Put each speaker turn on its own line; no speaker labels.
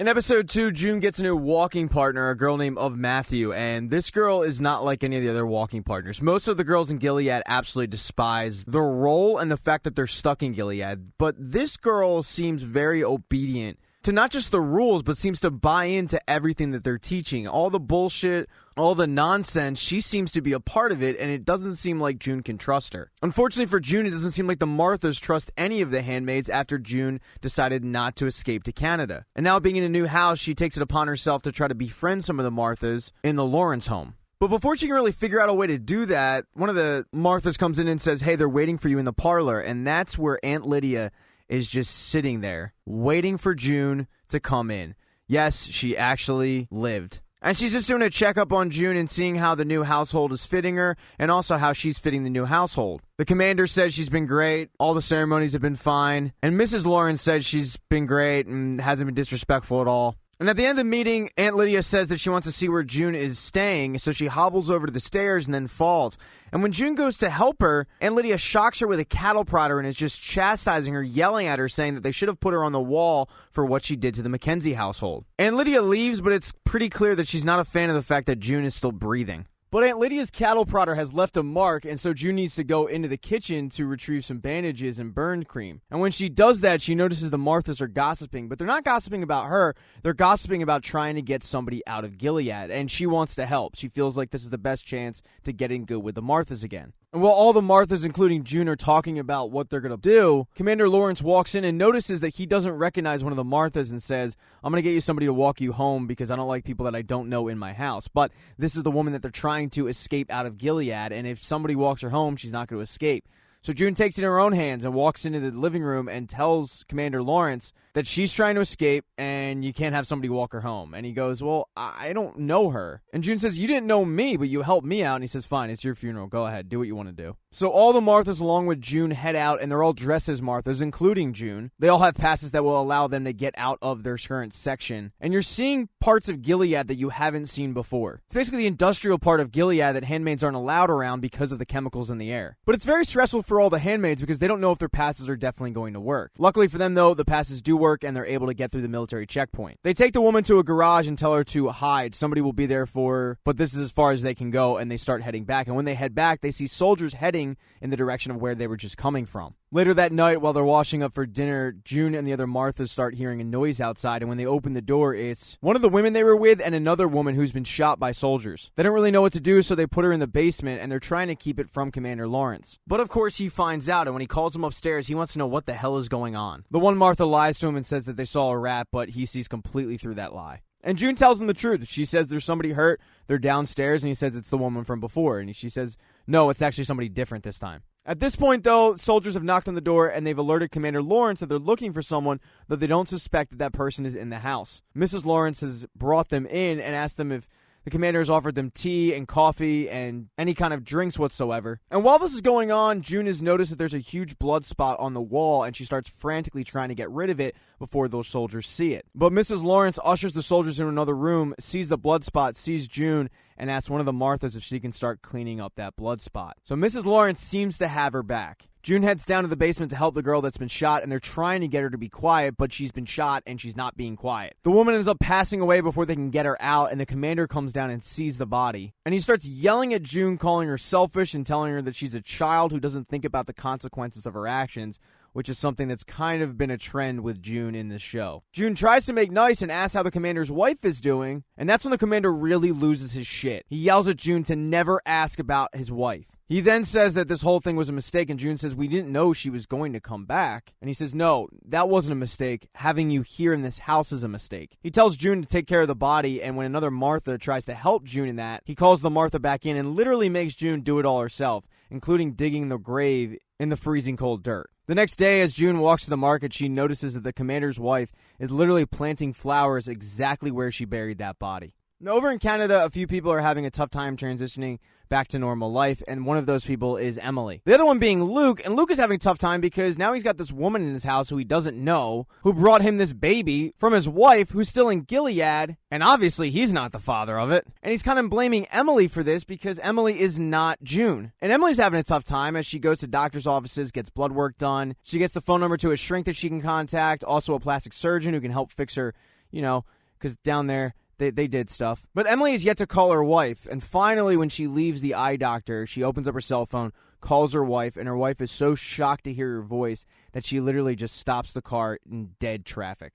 In episode 2, June gets a new walking partner, a girl named of Matthew, and this girl is not like any of the other walking partners. Most of the girls in Gilead absolutely despise the role and the fact that they're stuck in Gilead, but this girl seems very obedient to not just the rules, but seems to buy into everything that they're teaching. All the bullshit, all the nonsense, she seems to be a part of it, and it doesn't seem like June can trust her. Unfortunately for June, it doesn't seem like the Marthas trust any of the handmaids after June decided not to escape to Canada. And now being in a new house, she takes it upon herself to try to befriend some of the Marthas in the Lawrence home. But before she can really figure out a way to do that, one of the Marthas comes in and says, hey, they're waiting for you in the parlor, and that's where Aunt Lydia is just sitting there, waiting for June to come in. Yes, she actually lived. And she's just doing a checkup on June and seeing how the new household is fitting her, and also how she's fitting the new household. The commander says she's been great, all the ceremonies have been fine, and Mrs. Lawrence says she's been great and hasn't been disrespectful at all. And at the end of the meeting, Aunt Lydia says that she wants to see where June is staying, so she hobbles over to the stairs and then falls. And when June goes to help her, Aunt Lydia shocks her with a cattle prodder and is just chastising her, yelling at her, saying that they should have put her on the wall for what she did to the Mackenzie household. Aunt Lydia leaves, but it's pretty clear that she's not a fan of the fact that June is still breathing. But Aunt Lydia's cattle prodder has left a mark, and so June needs to go into the kitchen to retrieve some bandages and burn cream. And when she does that, she notices the Marthas are gossiping, but they're not gossiping about her. They're gossiping about trying to get somebody out of Gilead, and she wants to help. She feels like this is the best chance to get in good with the Marthas again. And while all the Marthas, including June, are talking about what they're going to do, Commander Lawrence walks in and notices that he doesn't recognize one of the Marthas and says, I'm going to get you somebody to walk you home because I don't like people that I don't know in my house. But this is the woman that they're trying to escape out of Gilead, and if somebody walks her home, she's not going to escape. So June takes it in her own hands and walks into the living room and tells Commander Lawrence that she's trying to escape and you can't have somebody walk her home. And he goes, well, I don't know her. And June says, you didn't know me, but you helped me out. And he says, fine, it's your funeral. Go ahead. Do what you want to do. So all the Marthas along with June head out, and they're all dressed as Marthas, including June. They all have passes that will allow them to get out of their current section. And you're seeing parts of Gilead that you haven't seen before. It's basically the industrial part of Gilead that handmaids aren't allowed around because of the chemicals in the air. But it's very stressful for all the handmaids because they don't know if their passes are definitely going to work. Luckily for them, though, the passes do work and they're able to get through the military checkpoint. They take the woman to a garage and tell her to hide. Somebody will be there for her, but this is as far as they can go, and they start heading back. And when they head back, they see soldiers heading in the direction of where they were just coming from. Later that night, while they're washing up for dinner, June and the other Marthas start hearing a noise outside, and when they open the door, it's one of the women they were with and another woman who's been shot by soldiers. They don't really know what to do, so they put her in the basement, and they're trying to keep it from Commander Lawrence. But of course, he finds out, and when he calls him upstairs, he wants to know what the hell is going on. The one Martha lies to him and says that they saw a rat, but he sees completely through that lie. And June tells him the truth. She says there's somebody hurt, they're downstairs, and he says it's the woman from before. And she says, no, it's actually somebody different this time. At this point, though, soldiers have knocked on the door, and they've alerted Commander Lawrence that they're looking for someone, though they don't suspect that that person is in the house. Mrs. Lawrence has brought them in and asked them if the commander has offered them tea and coffee and any kind of drinks whatsoever. And while this is going on, June has noticed that there's a huge blood spot on the wall, and she starts frantically trying to get rid of it before those soldiers see it. But Mrs. Lawrence ushers the soldiers into another room, sees the blood spot, sees June, and asks one of the Marthas if she can start cleaning up that blood spot. So Mrs. Lawrence seems to have her back. June heads down to the basement to help the girl that's been shot, and they're trying to get her to be quiet, but she's been shot and she's not being quiet. The woman ends up passing away before they can get her out, and the commander comes down and sees the body. And he starts yelling at June, calling her selfish and telling her that she's a child who doesn't think about the consequences of her actions, which is something that's kind of been a trend with June in this show. June tries to make nice and asks how the commander's wife is doing, and that's when the commander really loses his shit. He yells at June to never ask about his wife. He then says that this whole thing was a mistake, and June says, we didn't know she was going to come back. And he says, no, that wasn't a mistake. Having you here in this house is a mistake. He tells June to take care of the body, and when another Martha tries to help June in that, he calls the Martha back in and literally makes June do it all herself, including digging the grave in the freezing cold dirt. The next day, as June walks to the market, she notices that the commander's wife is literally planting flowers exactly where she buried that body. Now, over in Canada, a few people are having a tough time transitioning back to normal life, and one of those people is Emily. The other one being Luke, and Luke is having a tough time because now he's got this woman in his house who he doesn't know, who brought him this baby from his wife who's still in Gilead, and obviously he's not the father of it. And he's kind of blaming Emily for this because Emily is not June. And Emily's having a tough time as she goes to doctor's offices, gets blood work done. She gets the phone number to a shrink that she can contact, also a plastic surgeon who can help fix her because down there they did stuff. But Emily is yet to call her wife, and finally when she leaves the eye doctor, she opens up her cell phone, calls her wife, and her wife is so shocked to hear her voice that she literally just stops the car in dead traffic.